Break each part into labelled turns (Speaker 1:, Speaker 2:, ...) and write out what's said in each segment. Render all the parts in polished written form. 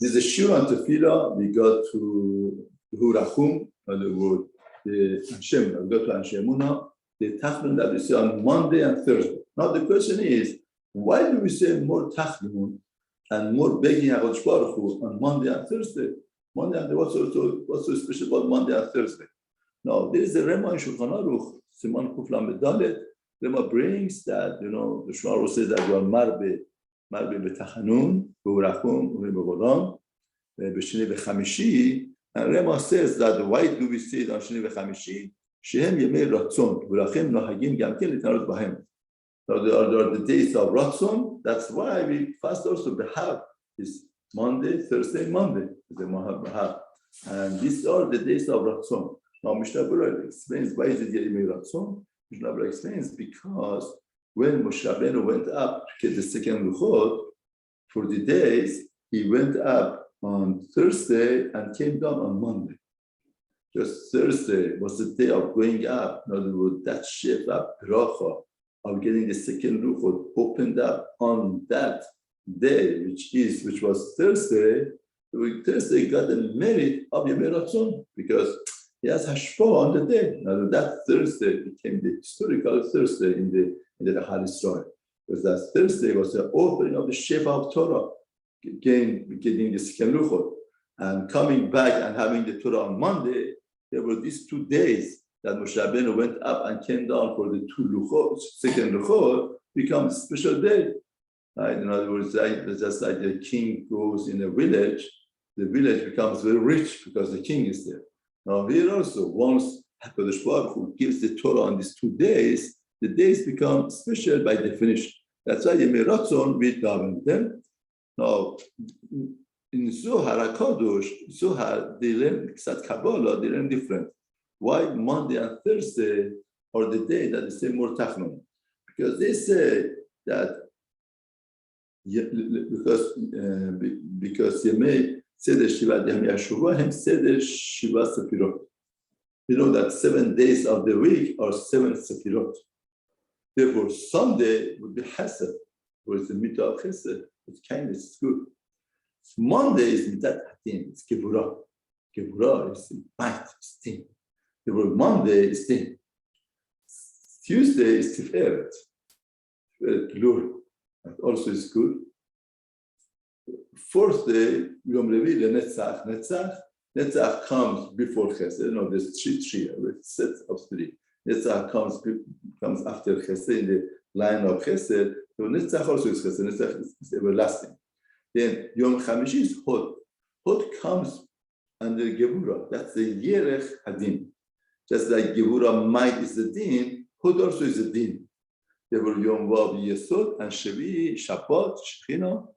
Speaker 1: This is a Shir on Tefilla. We got to Hurachum, in other words, the Hashem. We got to Anshemuna, the Tachanon that we say on Monday and Thursday. Now the question is, why do we say more Tachanon and more begging HaKadosh Baruch Hu on Monday and Thursday? Monday and what's so special about Monday and Thursday? Now there is a Rema in Shulchan Aruch, Siman Kuf Lamed Dalet. Rema brings that, the Shulchan Aruch says that you are marbe b'Tachanon, b'Urachum, b'Godam, b'Sheni v'Chamishi. And Rema says that why do we say it on Sheni v'Chamishi? Shehem Yemei Ratzon, v'Rachem Nohagim Gamken L'Tanot Bahem. So there are the days of Ratzon. That's why we fast also. Behar is Monday, Thursday, Monday. The Mahar. And these are the days of Ratzon. Now Mishnah Berurah explains why is it Yemei Ratzon. Mishnah Berurah explains because when Moshe Rabbeinu went up to get the second Luchot for the days, he went up on Thursday and came down on Monday. Just Thursday was the day of going up. In other words, that Sheva Bracha of getting the second Luchot opened up on that day, which was Thursday. Thursday got the merit of Yemei Ratzon because he has hashpah on the day. Now that Thursday became the historical Thursday in the Hal Yisrael, because that Thursday was the opening of the Sheva of Torah, getting the second Luchot, and coming back and having the Torah on Monday. There were these 2 days that Moshe Rabbeinu went up and came down for the 2 Luchot, second Luchot, becomes a special day. Right? In other words, just like the king goes in a village, the village becomes very rich because the king is there. Now here also, once HaKadosh Baruch Hu gives the Torah on these 2 days, the days become special by definition. That's why Yemei Ratzon we daven them. Now, in Zohar HaKadosh, Zohar, they learn Ksat Kabbalah, they learn different. Why Monday and Thursday are the day that they say more Tachanon? Because they say that because Yemei Seder Shiva Yemei Ashuvah Hem Seder Shiva Sefirot. You know that 7 days of the week are 7 Sefirot. Therefore, Sunday would be Chesed, or it's the mitzvah of Chesed. It's kindness, it's good. Monday is mitzvah Hatin, it's Gevurah. Gevurah is might, it's din. Therefore, Monday is din. Tuesday is Tiferet, glory. That also is good. 4th day, Yom Levi, the Netzach. Netzach comes before Chesed. No, there's three, with set of 3. Netzach comes after Chesed in the line of Chesed. So Netzach also is Chesed. Netzach is everlasting. Then Yom Chamishi is Hod. Hod comes under Gevurah. That's the Yerech Hadin. Just like Gevurah might is the Din, Hod also is the Din. Therefore, Yom Vav Yesod and Shevi, Shabbat, Shechina.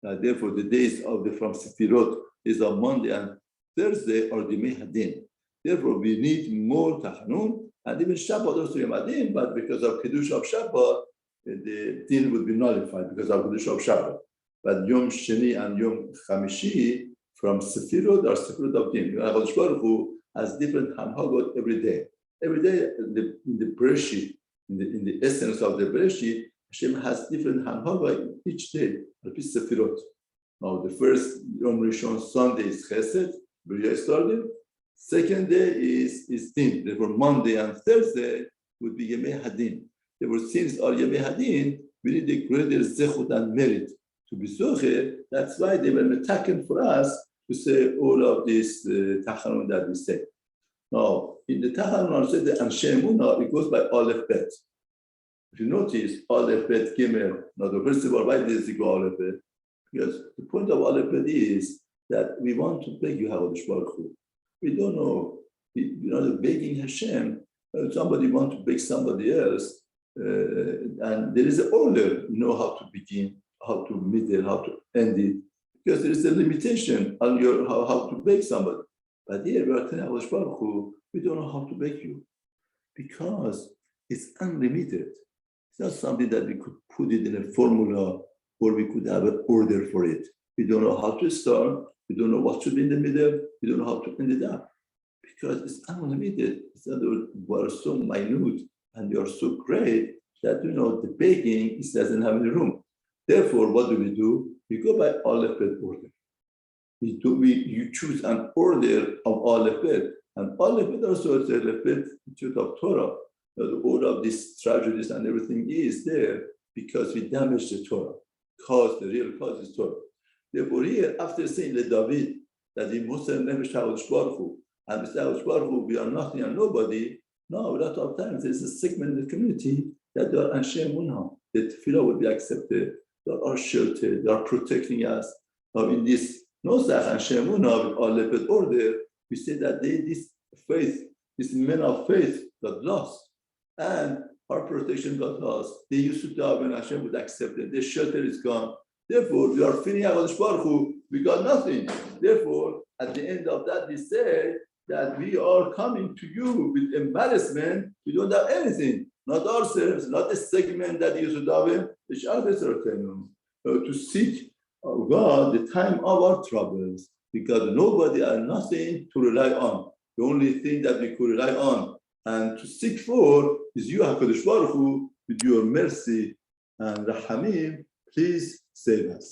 Speaker 1: Therefore, the days of the from Sefirot is on Monday and Thursday are the Mehadin. Therefore, we need more Tachanon, and even Shabbat also Yom Hadin, but because of Kiddush of Shabbat, the din would be nullified because of Kiddush of Shabbat. But Yom Sheni and Yom Chamishi from Sefirot are Sefirot of din. HaKadosh Baruch Hu has different Hanhagot every day. Every day in the Bereshit, in the essence of the Bereshit, Hashem has different Hanhagot each day. Sefirot. Now the first Yom Rishon Sunday is Chesed, B'riyah started. Second day is Din. Therefore, Monday and Thursday would be Yemei Hadin. Therefore, since our Yemei Hadin, we need a greater zechut and merit to be zocher. That's why they were metaken for us to say all of this Tachanon that we say. Now, in the Tachanon, say the Anshe Emunah, it goes by Aleph Bet. If you notice, Aleph Bet Gimel. Now, the first of all, why does it go Aleph Bet? Because the point of Aleph Bet is that we want to beg you, HaKadosh Baruch Hu. We don't know, the begging Hashem, somebody wants to beg somebody else, and there is an order, how to begin, how to middle, how to end it, because there is a limitation on your how to beg somebody. But here we are telling HaKadosh Baruch Hu, we don't know how to beg you, because it's unlimited. It's not something that we could put it in a formula or we could have an order for it. We don't know how to start. We don't know what should be in the middle. We don't know how to end it up because it's unlimited. In other words, we are so minute and we are so great that the begging doesn't have any room. Therefore, what do? We go by Aleph Bet order. you choose an order of Aleph Bet. And Aleph Bet also is Aleph Bet of Torah. All of these tragedies and everything is there because we damaged the Torah. The real cause is Torah. Therefore, here, after saying Le David, that the Muslim never Shavush Baruch Hu, and Shavush Baruch Hu, we are nothing and nobody. No, a lot of times there's a segment in the community that they are Anshe Munha. The Tefilla will be accepted. They are sheltered. They are protecting us. Now, in this Nosach Anshe Munha, with our Lepet order, we say that this faith, this men of faith got lost. And our protection got lost. They used to die when Hashem would accept it. Their shelter is gone. Therefore, we are feeling HaKadosh Baruch Hu, we got nothing. Therefore, at the end of that, we say that we are coming to you with embarrassment. We don't have anything, not ourselves, not the segment that used to daven, to seek God the time of our troubles, because nobody and nothing to rely on. The only thing that we could rely on and to seek for is you, HaKadosh Baruch Hu, with your mercy and Rahamim, please save us.